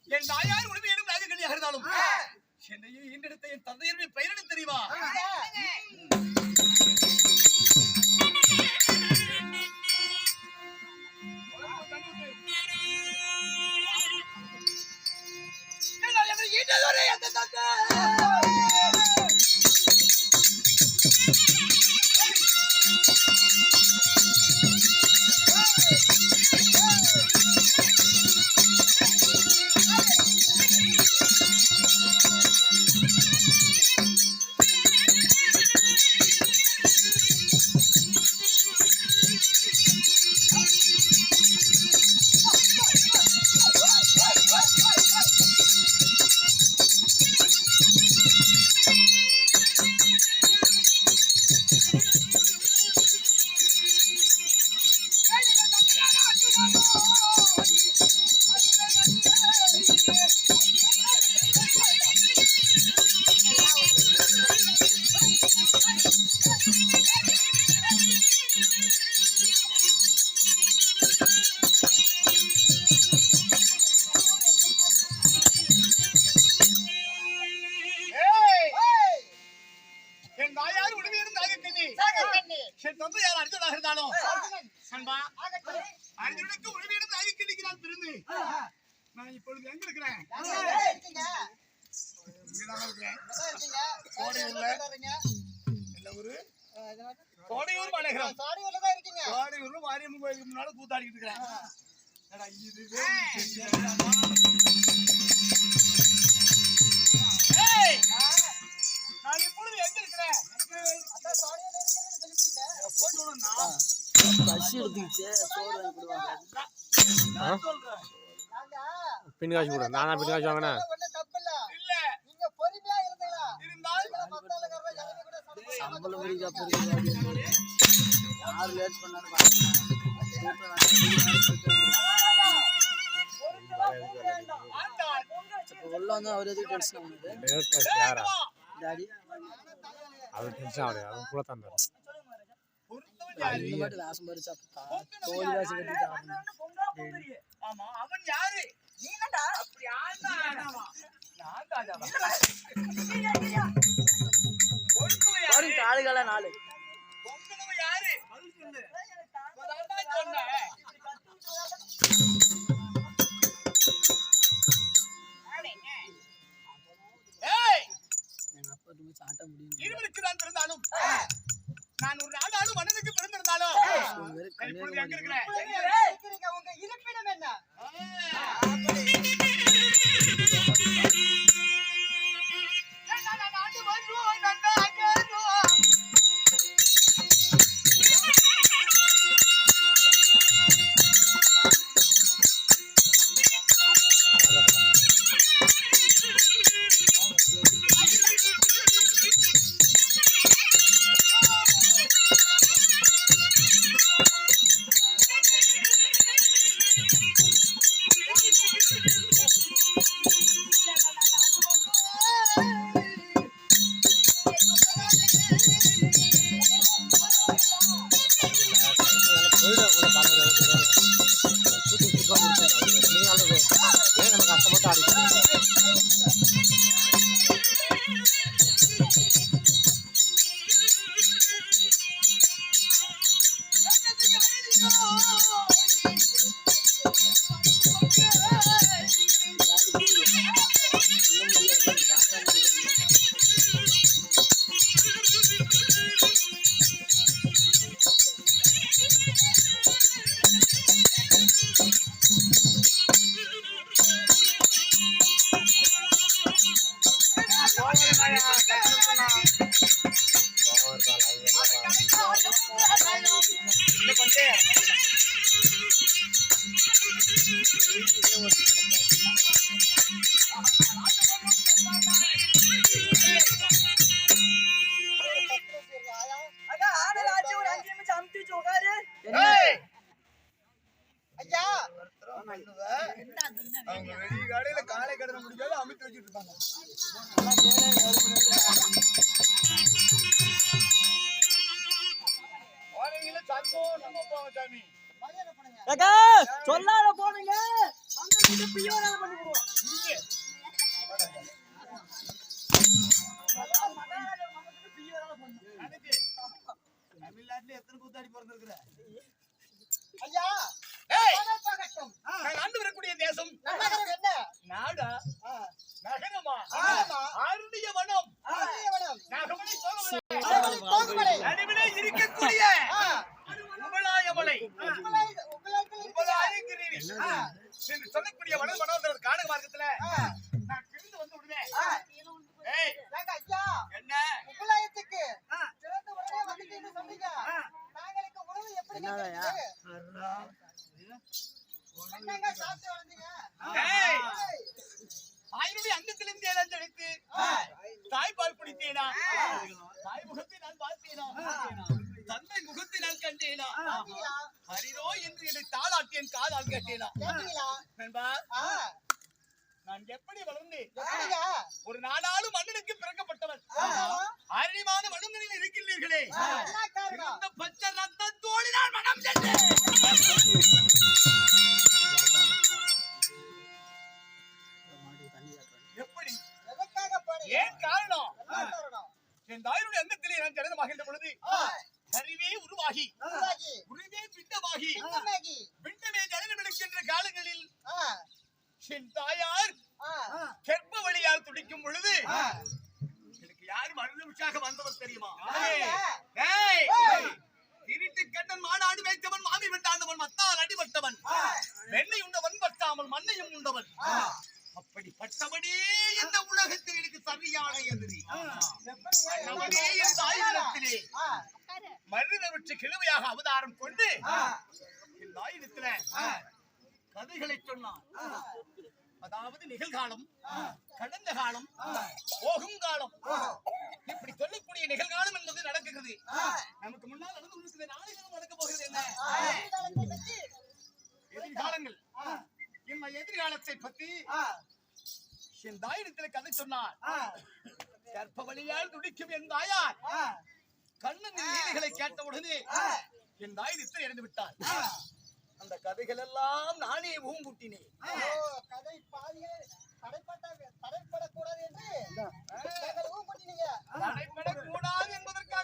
என் தாயார் உரிமையிலும் நாகக்கண்ணியாக இருந்தாலும் என்னையே ஈண்டெடுத்த என் தந்தையருடைய பெயரிடம் தெரியுமா? பின்காசி கூட நானா பின்காசி வாங்கினேன். அவர் டென்ஷன் ஆகுது, அவன் கூட தான் காலுகால நாலு இருவருக்கு நான் பிறந்தாலும் நான் ஒரு நாடாளு மன்னனுக்கு பிறந்திருந்தாலும் எங்க இருக்கிறேன்? உங்க இருப்பிடம் என்ன? அக்கா, ஆனலாச்சு ஒரு 5 நிமிஷம் அமுத்தி வச்சு உட்காரு. ஏய், ஐயா, அவங்க வெளிய கடையில காலை கடனை முடிக்காத அமித்து வச்சுட்டு இருப்பாங்க. வாரீங்கள சந்தோஷமா போங்க சாமி. அக்கா, சொல்லாத போடுங்க. வந்து பியோரால பண்ணி விடுவோம். இங்கே. அதுக்கு தமிழ்நாட்டுல எத்தனை கூத்தாடி பிறந்திருக்கிற? ஐயா, ஏய், பகட்டும். நான் ஆண்டு வரக்கூடிய தேசம் நகரம் என்ன? நாடா நகரமா ஆமா. அருளிய வனம் ஆரியவனம். நகமணி சோழவனம் தோகுமலை. நடுவிலே இருக்கக்கூடிய உபலாயமலை உபலாயங்கிரி என்று சொல்லக்கூடிய வனம் வனோதரர் காணக மார்க்கத்துல நான் பிரிந்து வந்து விடுவேன். ஏய், ஏங்க ஐயா, என்ன உபலாயத்துக்கு பிறந்த உடனே வந்துட்டீங்கன்னு சொன்னீங்க. நாங்களுக்கு உணவு எப்படி கிடைக்குது? என்னங்க சாப்பிட்டு வந்தீங்க? ஏய், தாயினுடைய அங்கத்திலிருந்து இழந்தெடுத்து தாய்ப்பால் குடித்தேனா? தாய் முகத்தை நான் பார்த்தேனா? தந்தை முகத்தை நான் கண்டேனா? கேட்டீங்களா? ஹரிரோ என்று என்னை தாளாட்டியன் காதால் கேட்டேனா? கேட்டீங்களா? நண்பா, ஆ, நான் எப்படி வளர்ந்தேன்? எப்படிங்க? ஒரு நாடாளும் மன்னனுக்கு பிறக்கப்பட்டவன். ஆமா. அறிவான வனங்களில் இருக்கின்றீர்களே, என்ன காரணம்? இந்த பச்சை ரத்தத்தோடு நான் மனம் சென்றேன். எப்படி? எதற்காக போனீங்க? ஏன் காரணம்? என்ன காரணம்? என் தாயினுடைய அங்கத்திலே நான் ஜனனம் மகிழ்ந்த பொழுது அறிவே உருவாகி உருவாகி, உருவே பிண்டமாகி பின்னமாகி, பிண்டமே ஜனனம் எடுக்கின்ற காலங்களில் ஆ, என் தாயார் ஆ, கர்ப்ப வழியால் துடிக்கும் பொழுது ஆ. எனக்கு யார் மறுநிமிஷாக வந்தவர் தெரியுமா? யாருங்க? ஏய், திருட்டு கண்ணன் மாநாடு வைத்தவன் மாமி வெட்டாண்டவன் மத்தால் அடிபட்டவன் வெண்ணெய் உண்டவன் பட்டாமல் மண்ணையும் உண்டவன் அப்படிப்பட்டவனே இந்த உலகத்தில் எனக்கு சரியான எதிரி. அண்ணவனே என் தாயிடத்திலே ஆ, மருத விட்டு கிழமையாக அவதாரம் கொண்டு என் தாயிடத்தில கதைகளை சொன்னான். அதாவது நிகழ்காலம், கடந்த காலம், போகும் காலம், இப்படி சொல்லக்கூடிய நிகழ்காலம் என்பது நடக்குகிறது. நமக்கு முன்னால் நடந்து கொண்டிருக்கிற நாளைகளும் நடக்க போகிறது. என்ன எதிர்காலத்தை பற்றி, எதிர்காலங்கள்? இந்த எதிர்காலத்தை பத்தி என் தாயிடத்தில் கதை சொன்னார். கர்ப்ப வழியால் துடிக்கும் என் தாயார் கண்ணன் நீதிகளை கேட்ட உடனே என் தாயிடத்தில் இறந்து விட்டார். அந்த கதைகள் எல்லாம் நானே ஊங்கூட்டினேன். ஓ, கதை பாதியில் தடைப்படக்கூடாது என்று நீங்கள் ஊம்புட்டினீங்க. தடைபடக்கூடாது என்பதற்காக